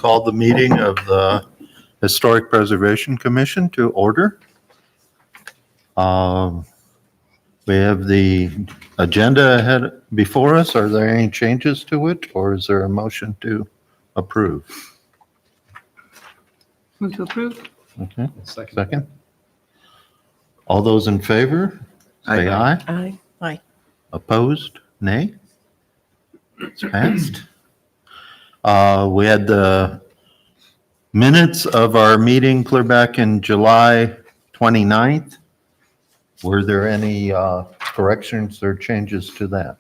call the meeting of the Historic Preservation Commission to order. We have the agenda ahead before us. Are there any changes to it, or is there a motion to approve? Move to approve. Okay, second. All those in favor, say aye. Aye. Aye. Opposed, nay. It's passed. We had the minutes of our meeting clear back in July 29th. Were there any corrections or changes to that?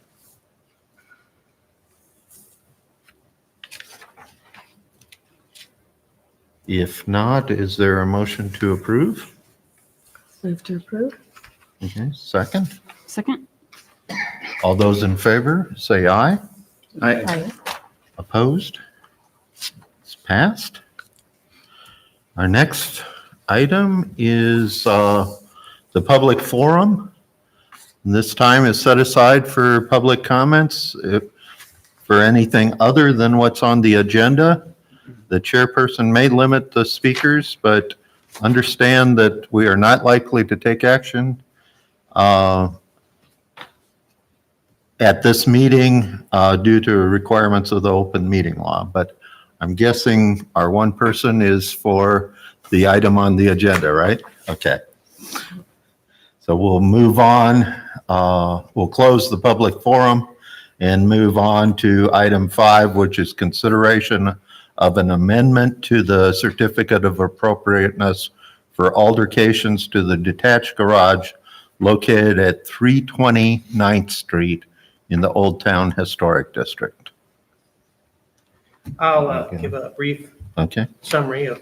If not, is there a motion to approve? Move to approve. Okay, second. Second. All those in favor, say aye. Aye. Opposed? It's passed. Our next item is the public forum. This time is set aside for public comments for anything other than what's on the agenda. The chairperson may limit the speakers, but understand that we are not likely to take action at this meeting due to requirements of the open meeting law. But I'm guessing our one person is for the item on the agenda, right? Okay. So we'll move on. We'll close the public forum and move on to item 5, which is consideration of an amendment to the certificate of appropriateness for altercations to the detached garage located at 320 9th Street in the Old Town Historic District. I'll give a brief Okay. summary of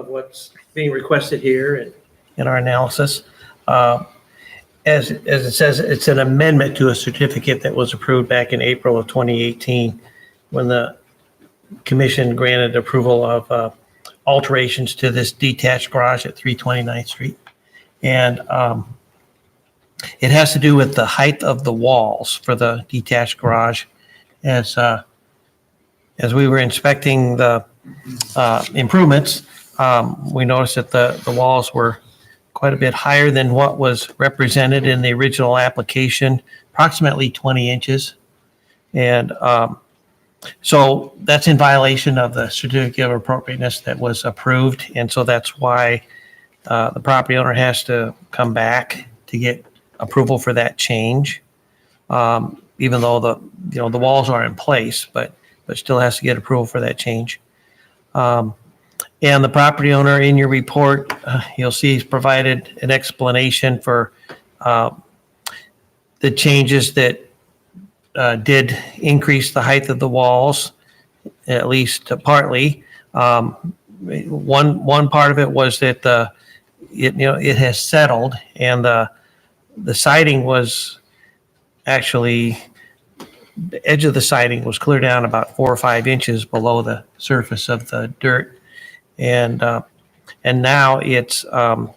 what's being requested here in our analysis. As it says, it's an amendment to a certificate that was approved back in April of 2018 when the commission granted approval of alterations to this detached garage at 329th Street. And it has to do with the height of the walls for the detached garage. As we were inspecting the improvements, we noticed that the walls were quite a bit higher than what was represented in the original application, approximately 20 inches. And so that's in violation of the certificate of appropriateness that was approved. And so that's why the property owner has to come back to get approval for that change. Even though the walls are in place, but still has to get approval for that change. And the property owner in your report, you'll see he's provided an explanation for the changes that did increase the height of the walls, at least partly. One part of it was that it has settled, and the siding was actually, the edge of the siding was clear down about 4 or 5 inches below the surface of the dirt. And now it's up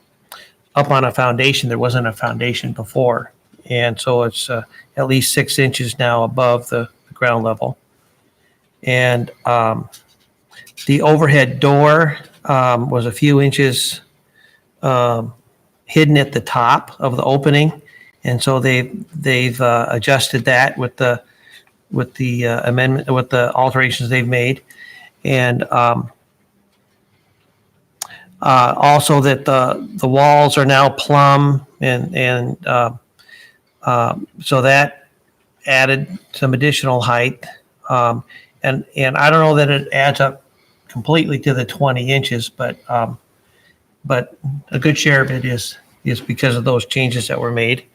on a foundation. There wasn't a foundation before. And so it's at least 6 inches now above the ground level. And the overhead door was a few inches hidden at the top of the opening. And so they've adjusted that with the amendment, with the alterations they've made. And also that the walls are now plumb, and so that added some additional height. And I don't know that it adds up completely to the 20 inches, but a good share of it is because of those changes that were made.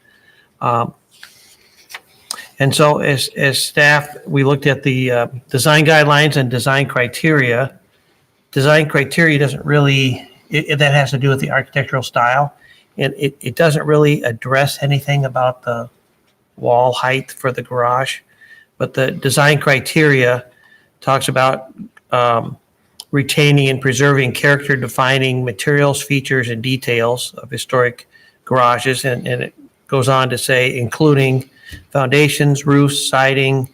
And so as staff, we looked at the design guidelines and design criteria. Design criteria doesn't really, that has to do with the architectural style. And it doesn't really address anything about the wall height for the garage. But the design criteria talks about retaining and preserving character defining materials, features, and details of historic garages. And it goes on to say, including foundations, roofs, siding,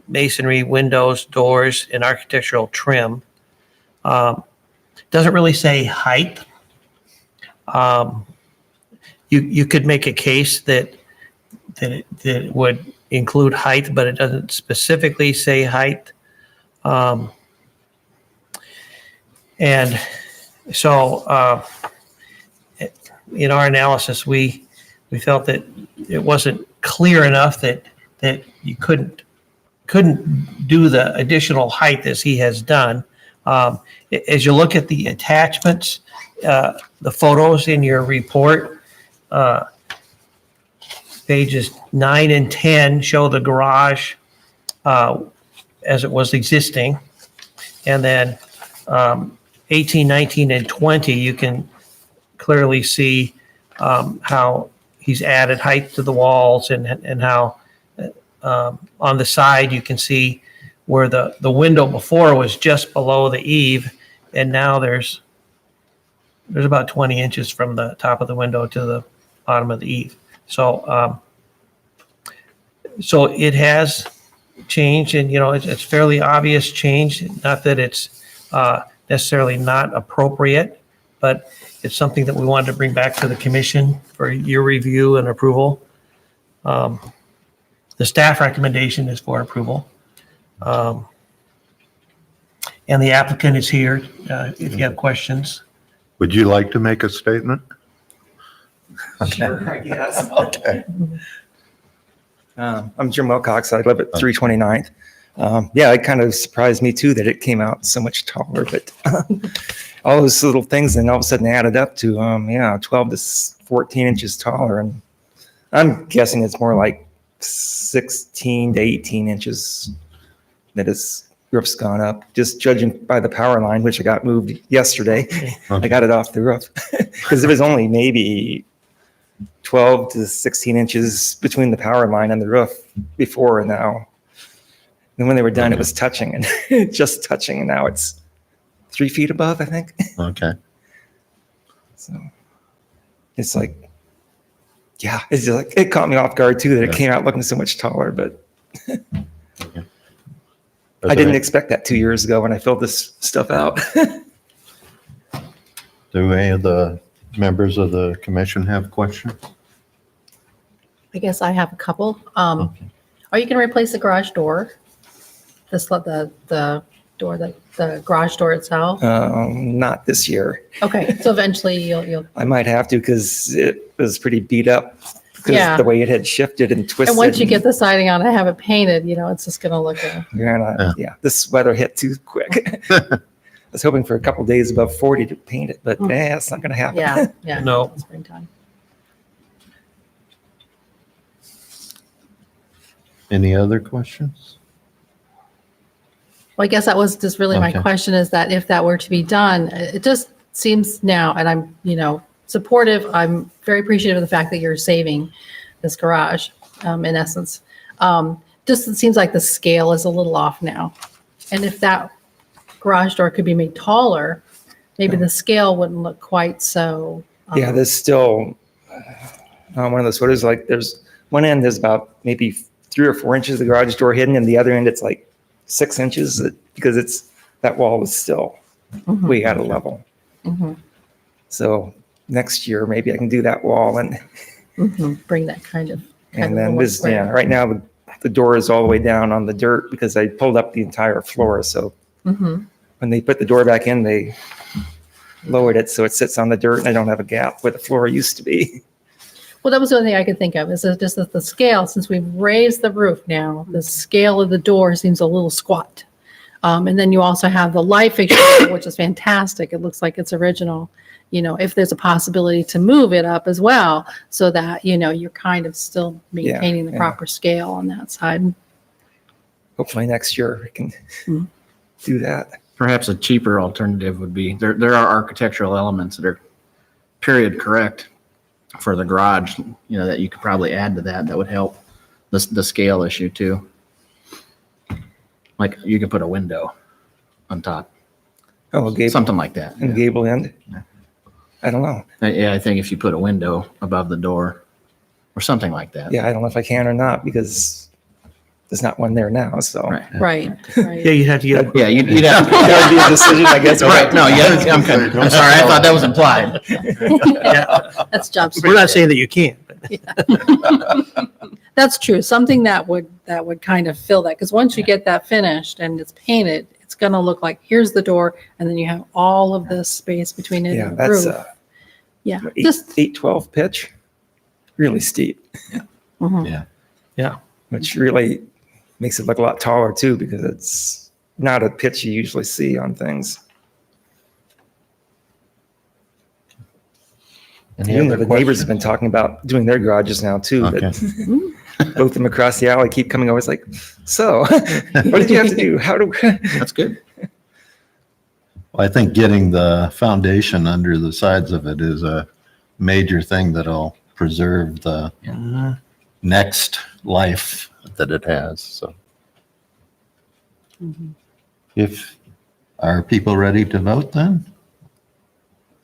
masonry, windows, doors, and architectural trim. Doesn't really say height. You could make a case that it would include height, but it doesn't specifically say height. And so in our analysis, we felt that it wasn't clear enough that you couldn't do the additional height as he has done. As you look at the attachments, the photos in your report, pages 9 and 10 show the garage as it was existing. And then 18, 19, and 20, you can clearly see how he's added height to the walls and how on the side you can see where the window before was just below the eave, and now there's about 20 inches from the top of the window to the bottom of the eave. So so it has changed, and it's fairly obvious change. Not that it's necessarily not appropriate, but it's something that we wanted to bring back to the commission for your review and approval. The staff recommendation is for approval. And the applicant is here if you have questions. Would you like to make a statement? Sure, I guess. Okay. I'm Jim Wilcox. I live at 329th. Yeah, it kind of surprised me too that it came out so much taller, but all those little things and all of a sudden added up to, 12 to 14 inches taller. And I'm guessing it's more like 16 to 18 inches that his roof's gone up, just judging by the power line, which I got moved yesterday. I got it off the roof because it was only maybe 12 to 16 inches between the power line and the roof before, and now. And when they were done, it was touching and just touching, and now it's 3 feet above, I think. Okay. So it's like, yeah, it's just like, it caught me off guard too that it came out looking so much taller, but I didn't expect that 2 years ago when I filled this stuff out. Do any of the members of the commission have questions? I guess I have a couple. Okay. Are you going to replace the garage door? The door, the garage door itself? Not this year. Okay, so eventually you'll. I might have to because it was pretty beat up because Yeah. the way it had shifted and twisted. And once you get the siding on and have it painted, it's just going to look. This weather hit too quick. I was hoping for a couple days above 40 to paint it, but it's not going to happen. Yeah. No. Springtime. Any other questions? Well, I guess that was just really my Okay. question, is that if that were to be done, it just seems now, and I'm, supportive. I'm very appreciative of the fact that you're saving this garage, in essence. Just it seems like the scale is a little off now. And if that garage door could be made taller, maybe the scale wouldn't look quite so. Yeah, there's still one of those photos, like there's one end, there's about maybe 3 or 4 inches of the garage door hidden, and the other end, it's like 6 inches because that wall is still way out of level. Mhm. So next year, maybe I can do that wall and Bring that kind of. then more this, square. right now, the door is all the way down on the dirt because I pulled up the entire floor. So Mhm. when they put the door back in, they lowered it so it sits on the dirt and I don't have a gap where the floor used to be. Well, that was the only thing I could think of, is that just that the scale, since we've raised the roof now, the scale of the door seems a little squat. And then you also have the light fixture, which is fantastic. It looks like it's original. If there's a possibility to move it up as well, so that, you're kind of still maintaining the yeah. proper scale on that side. Hopefully next year we can do that. Perhaps a cheaper alternative would be, there are architectural elements that are period correct for the garage, that you could probably add to that would help the scale issue too. Like you could put a window on top, Oh, gable, something like that. in the gable end. I don't know. Yeah, I think if you put a window above the door or something like that. Yeah, I don't know if I can or not because there's not one there now, so. Right. Right, Yeah, right. you'd have to get, Yeah, you'd have. That would be a decision, I guess. Right, no, yeah, I'm sorry, I thought that was implied. yeah, That's job we're not saying that you can't, but That's true. Something that would kind of fill that, because once you get that finished and it's painted, it's gonna look like, here's the door, and then you have all of this space between it Yeah, and the that's roof. Yeah, eight, just, 812 pitch, really steep, mhm. Yeah. yeah. which really makes it look a lot taller too, because it's not a pitch you usually see on things. Any Even though other the neighbors have questions? been talking about doing their garages now too, Okay. but both of them across the alley keep coming over. It's like, so what did you have to do? How do? That's good. Well, I think getting the foundation under the sides of it is a major thing that'll preserve the Mhm. next life that it has, so. If, are people ready to vote then?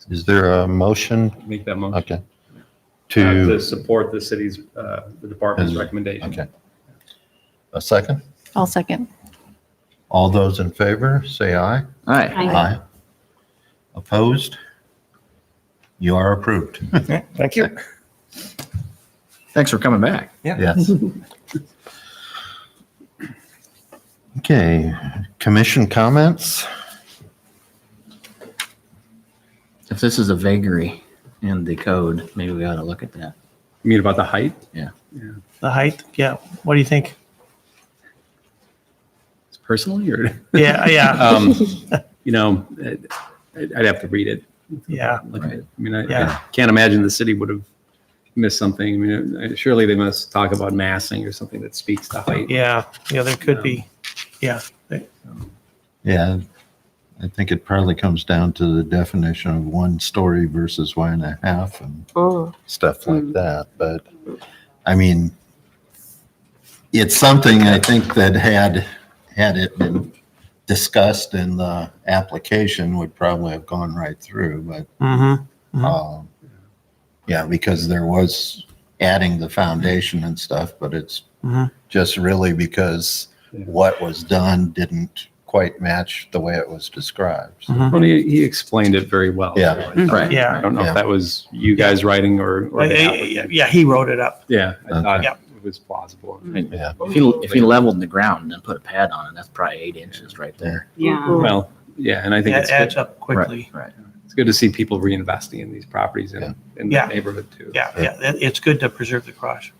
Is there a motion? Make that motion. Okay. To To, support the city's, the department's Is- recommendation. okay. A second? I'll second. All those in favor, say aye. All right, Aye. Opposed? You are approved. Thank you. thanks for coming back. Yes. Okay, commission comments? If this is a vagary in the code, maybe we ought to look at that. You mean about the height? The height, yeah. What do you think? Personally, or, Yeah, yeah, you know, I'd have to read it. yeah. Look at it. I mean, I Yeah. can't imagine the city would have missed something. I mean, surely they must talk about massing or something that speaks to height. Yeah, yeah, there could be, yeah. Yeah, I think it probably comes down to the definition of 1 story versus 1.5 and stuff like that. But I mean, it's something I think that had it been discussed in the application would probably have gone right through, but Mm-hmm. yeah, because there was adding the foundation and stuff, but it's Mhm. just really because Yeah. what was done didn't quite match the way it was described. So, Mhm. Well, he explained it very well. Yeah. Right. Yeah. I don't know Yeah. if that was you guys writing or the applicant. Yeah, he wrote it up. Yeah, I Okay. thought Yeah. it was plausible. Yeah. If you leveled the ground and put a pad on it, that's probably 8 inches right there. Yeah. Well, yeah, and I think It it's adds good, up quickly. Right. it's good to see people reinvesting in these properties Yeah. in Yeah. the neighborhood too. Yeah, yeah, it's good to preserve the garage.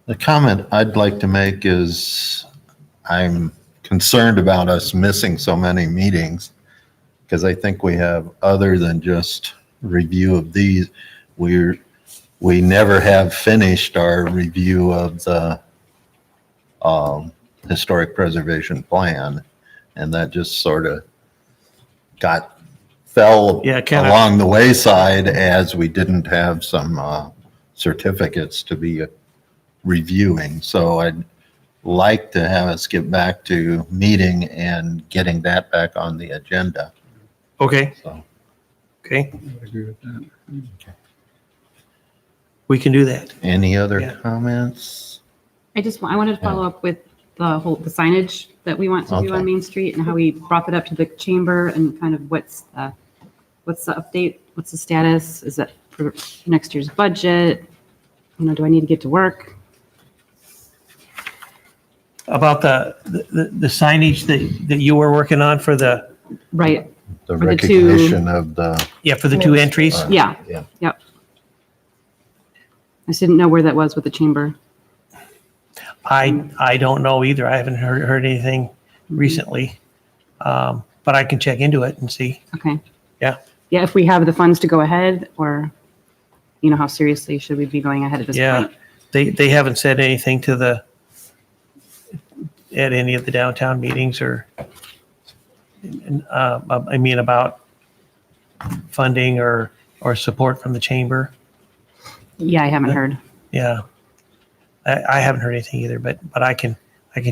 The comment I'd like to make is I'm concerned about us missing so many meetings because I think we have other than just review of these. We never have finished our review of the historic preservation plan, and that just sort of fell Yeah, kinda. along the wayside as we didn't have some certificates to be reviewing. So I'd like to have us get back to meeting and getting that back on the agenda. Okay, So, okay, I would agree with that. we can do that. any other Yeah. comments? I wanted to follow up with the signage that we want to do Okay. on Main Street and how we brought that up to the chamber and kind of what's the update? What's the status? Is that for next year's budget? You know, do I need to get to work? About the signage that you were working on for the, Right, The For the two- recognition of the, yeah, for the 2 entries? yeah. Yeah. Yep. I just didn't know where that was with the chamber. I don't know either. I haven't heard anything recently. But I can check into it and see. Okay. Yeah. Yeah, if we have the funds to go ahead, or, you know, how seriously should we be going ahead at this Yeah. point? They haven't said anything at any of the downtown meetings or, I mean, about funding or support from the chamber. Yeah, I haven't heard. Yeah. I haven't heard anything either, but I can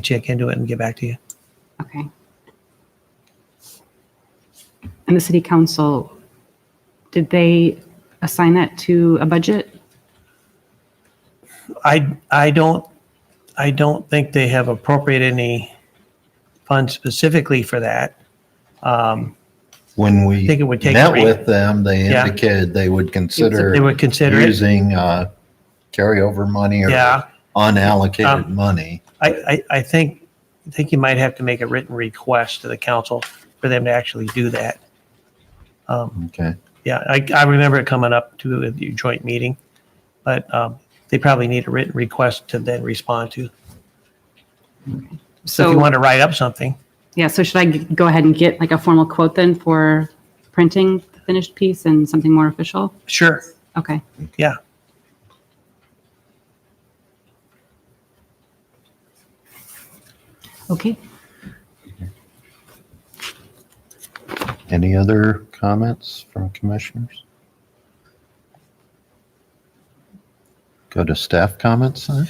check into it and get back to you. Okay. And the city council, did they assign that to a budget? I don't think they have appropriated any funds specifically for that. When I we think it would take. met with them, they Yeah. indicated they would They consider would consider it. using carryover money or Yeah. unallocated money. I think you might have to make a written request to the council for them to actually do that. Okay. Yeah, I remember it coming up to a joint meeting, but they probably need a written request to then respond to. So if you want to write up something, Yeah, so should I go ahead and get like a formal quote then for printing the finished piece and something more official? sure, Okay. yeah. Okay. Any other comments from commissioners? Go to staff comments then?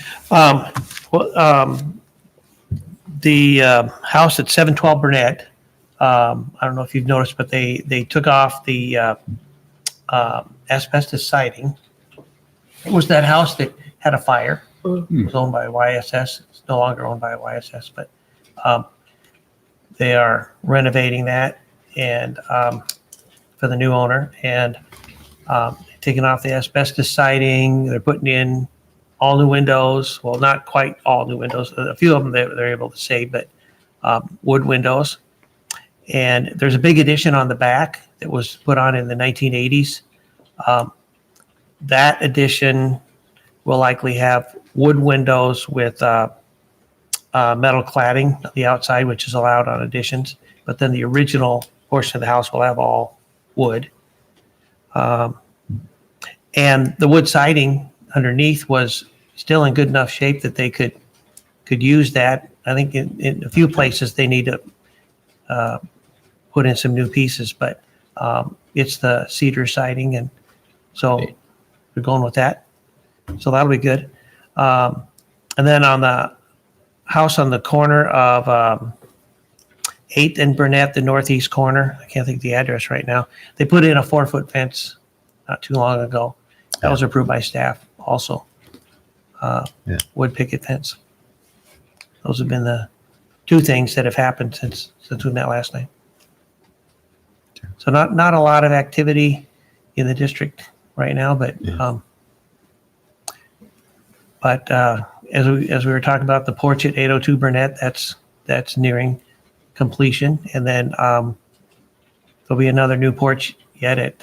The house at 712 Burnett, I don't know if you've noticed, but they took off the asbestos siding. It was that house that had a fire. It was owned by YSS. It's no longer owned by YSS, but they are renovating that and for the new owner and taking off the asbestos siding. They're putting in all new windows. Well, not quite all new windows. A few of them they're able to save, but wood windows. And there's a big addition on the back that was put on in the 1980s. That addition will likely have wood windows with metal cladding on the outside, which is allowed on additions. But then the original portion of the house will have all wood. And the wood siding underneath was still in good enough shape that they could use that. I think in a few places they need to put in some new pieces, but it's the cedar siding, and so we're going with that. So that'll be good. And then on the house on the corner of 8th and Burnett, the northeast corner, I can't think of the address right now. They put in a 4-foot fence not too long ago. That was approved by staff also. Wood picket fence. Those have been the two things that have happened since we met last night. So not a lot of activity in the district right now, but as we were talking about the porch at 802 Burnett, that's nearing completion, and then there'll be another new porch yet at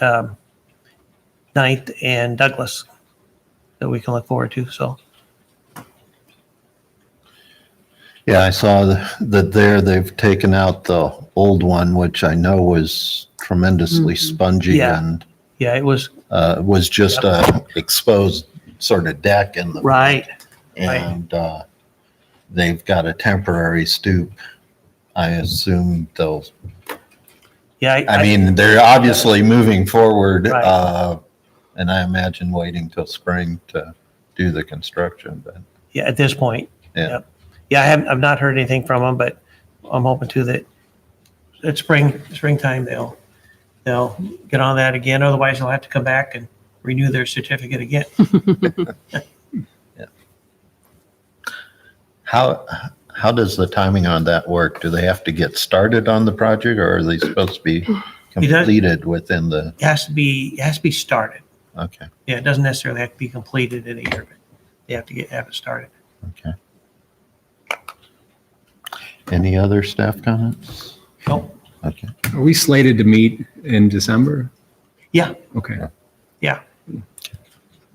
9th and Douglas that we can look forward to. So Yeah, I saw that there they've taken out the old one, which I know was tremendously spongy Yeah. and yeah, it was was just a exposed sort of deck in the right. and they've got a temporary stoop. I assume they'll. Yeah, I mean, they're obviously moving forward, Right. and I imagine waiting till spring to do the construction. But yeah, at this point. yeah, Yep. Yeah, I've not heard anything from them, but I'm hoping to that at springtime they'll get on that again. Otherwise, they'll have to come back and renew their certificate again. How does the timing on that work? Do they have to get started on the project, or are they supposed to be completed within the? It has to be started. Okay, Yeah, it doesn't necessarily have to be completed in a year, but they have to have it started. okay. Any other staff comments? Nope. Okay. Are we slated to meet in December? Yeah, Okay. yeah.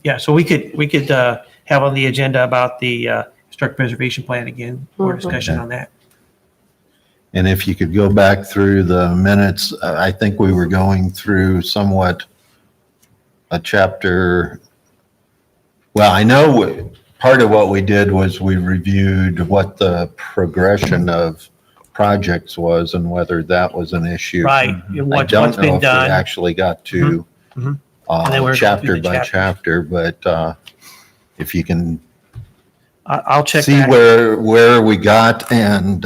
Yeah, so we could have on the agenda about the historic preservation plan again, more discussion on that. And if you could go back through the minutes, I think we were going through somewhat a chapter. Well, I know part of what we did was we reviewed what the progression of projects was and whether that was an issue. Right, I what's don't know been if we done. actually got to Mhm. And then we're going through chapter the by chapters. chapter, but if you can I'll check see that. where we got and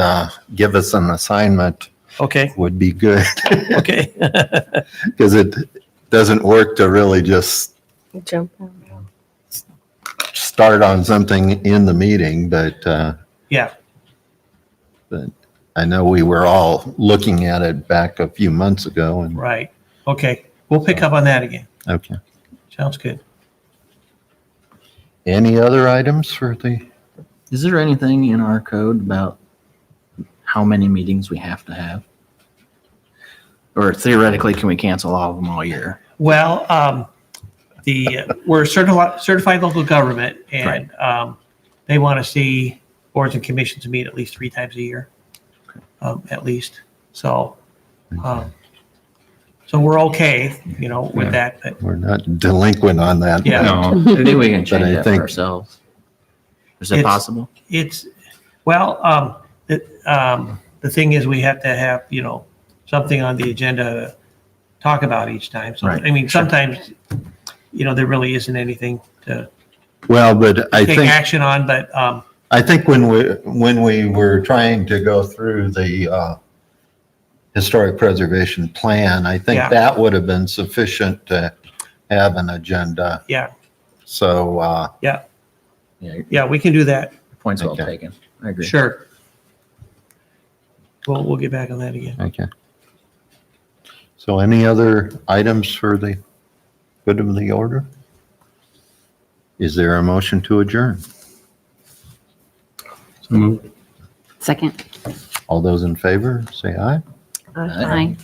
give us an assignment Okay, would be good. okay. Because it doesn't work to really just Jump. start on something in the meeting, but Yeah, I know we were all looking at it back a few months ago and, right. Okay, we'll pick up on that again. okay. Sounds good. Any other items for the, Is there anything in our code about how many meetings we have to have? Or theoretically, can we cancel all of them all year? Well, we're a certified local government, and they want to see boards and commissions meet at least 3 times a year, at least. So, so we're okay, with that. But we're not delinquent on that. Yeah. No, Maybe we can But change I that for think- ourselves. Is it It's- possible? well, the thing is, we have to have something on the agenda to talk about each time. So Right, I mean, sure. sometimes there really isn't anything to Well, but I take think, action on, but I think when we were trying to go through the historic preservation plan, I think Yeah. that would have been sufficient to have an agenda. yeah, So, Yeah, yeah, we can do that. your point's well Okay. taken. I agree. Sure. We'll get back on that again. okay. So any other items for the good of the order? Is there a motion to adjourn? So moved. Second. All those in favor, say aye. Aye. Aye.